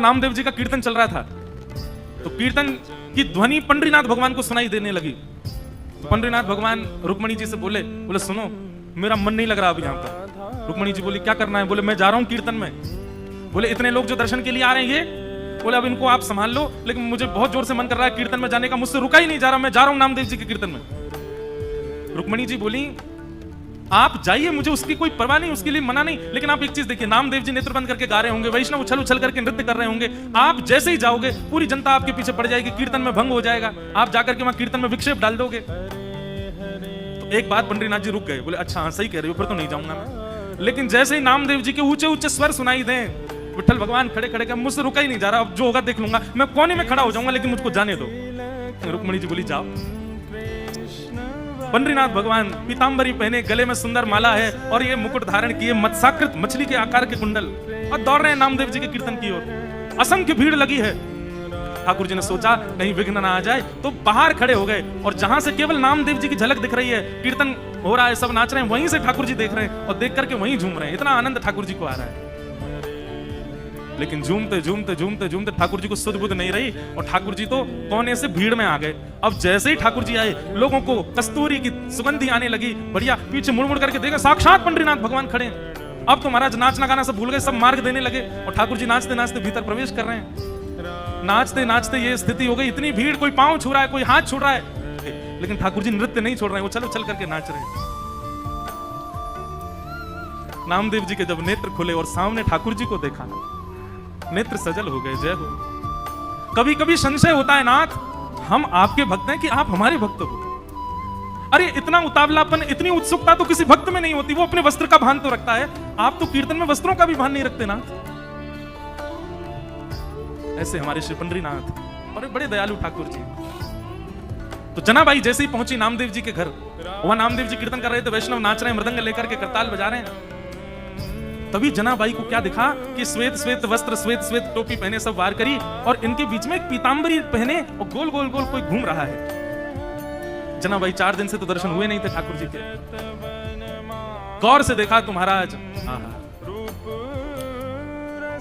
नामदेव जी का कीर्तन चल रहा था, तो कीर्तन की ध्वनि पंडरीनाथ भगवान को सुनाई देने लगी। पंडरीनाथ भगवान रुक्मणी जी से बोले सुनो, मेरा मन नहीं लग रहा अभी यहाँ पर। रुक्मणी जी बोली क्या करना है? बोले मैं जा रहा हूँ कीर्तन में। बोले इतने लोग जो दर्शन के लिए आ रहे हैं ये? बोले अब इनको आप संभाल लो, लेकिन मुझे बहुत जोर से मन कर रहा है कीर्तन में जाने का, मुझसे रुका ही नहीं जा रहा, मैं जा रहा हूँ नामदेव जी के कीर्तन में। रुक्मणी जी बोली आप जाइए, मुझे उसकी कोई परवाह नहीं, उसके लिए मना नहीं, लेकिन आप एक चीज देखिए, नामदेव जी नेत्र बंद करके गा रहे होंगे, वैष्णव उछल उछल करके नृत्य कर रहे होंगे, आप जैसे ही जाओगे पूरी जनता आपके पीछे पड़ जाएगी, कीर्तन में भंग हो जाएगा, आप जाकर के वहां कीर्तन में विक्षेप डाल दोगे। तो एक बात पंडरीनाथ जी रुक गए, बोले अच्छा हाँ सही कह रहे हो, फिर तो नहीं जाऊंगा मैं। लेकिन जैसे ही नामदेव जी के ऊंचे ऊंचे स्वर सुनाई दें, विठल भगवान खड़े खड़े के मुझसे रुका ही नहीं जा रहा, अब जो होगा देख लूंगा, मैं कोने में खड़ा हो जाऊंगा, लेकिन मुझको जाने दो। रुक्मणी जी बोली जाओ। पंडरीनाथ भगवान पीतांबरी पहने, गले में सुंदर माला है और ये मुकुट धारण किए, मत्स्याकृत मछली के आकार के कुंडल, और दौड़ रहे हैं नामदेव जी के कीर्तन की ओर। असंख्य भीड़ लगी है। ठाकुर जी ने सोचा कहीं विघ्न ना आ जाए, तो बाहर खड़े हो गए, और जहां से केवल नामदेव जी की झलक दिख रही है, कीर्तन हो रहा है, सब नाच रहे हैं, वहीं से ठाकुर जी देख रहे हैं और देख करके वहीं झूम रहे हैं। इतना आनंद ठाकुर जी को आ रहा है। लेकिन झूमते झूमते झूमते झूमते ठाकुर जी को सुध बुध नहीं रही, और ठाकुर जी तो कोने से भीड़ में आ गए। अब जैसे ही ठाकुर जी आए, लोगों को कस्तूरी की सुगंधी आने लगी, बढ़िया, पीछे मुड़ मुड़ करके देखा साक्षात पंडरीनाथ भगवान खड़े हैं। अब तो महाराज नाचना गाना सब भूल गए, सब मार्ग देने लगे, और ठाकुर जी नाचते नाचते भीतर प्रवेश कर रहे हैं। नाचते नाचते ये स्थिति हो गई, इतनी भीड़, कोई पांव छू रहा है, कोई हाथ छू रहा है, लेकिन ठाकुर जी नृत्य नहीं छोड़ रहे हैं, वो चल चल करके नाच रहे हैं। नामदेव जी के जब नेत्र खुले और सामने ठाकुर जी को देखा, नेत्र सजल हो गए। जय हो। कभी कभी संशय होता है नाथ, हम आपके भक्त हैं कि आप हमारे भक्त हो? अरे इतना उतावलापन, इतनी उत्सुकता तो किसी भक्त में नहीं होती, वो अपने वस्त्र का भान तो रखता है, आप तो कीर्तन में वस्त्रों का भी भान नहीं रखते नाथ। ऐसे हमारे श्री पंडरीनाथ और बड़े दयालु ठाकुर जी। तो जनाबाई जैसे ही पहुंची नामदेव जी के घर, वहां नामदेव जी कीर्तन कर रहे थे, वैष्णव नाच रहे हैं, मृदंग लेकर के करताल बजा रहे हैं। तभी जनाबाई को क्या दिखा कि श्वेत श्वेत वस्त्र, श्वेत श्वेत टोपी पहने, सब वार करी, और इनके बीच में एक पीतांबरी पहने और गोल गोल गोल कोई घूम रहा है। जनाबाई 4 दिन से तो दर्शन हुए नहीं थे ठाकुर जी के। गौर से देखा तो महाराज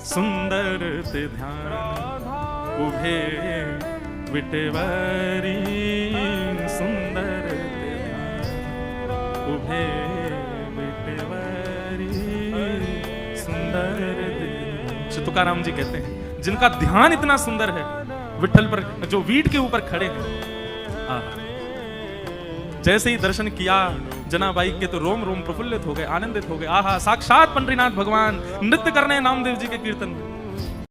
सुंदर ते ध्यान उभे विटेवरी, सुंदर ते ध्यान उभे विटेवरी। तुकाराम जी कहते हैं जिनका ध्यान इतना सुंदर है विठल पर, जो वीट के ऊपर खड़े हैं। जैसे ही दर्शन किया जनाबाई के तो रोम रोम प्रफुल्लित हो गए, आनंदित हो गए। आहा, साक्षात पंडरीनाथ भगवान नृत्य कर रहे हैं नामदेव जी के कीर्तन में।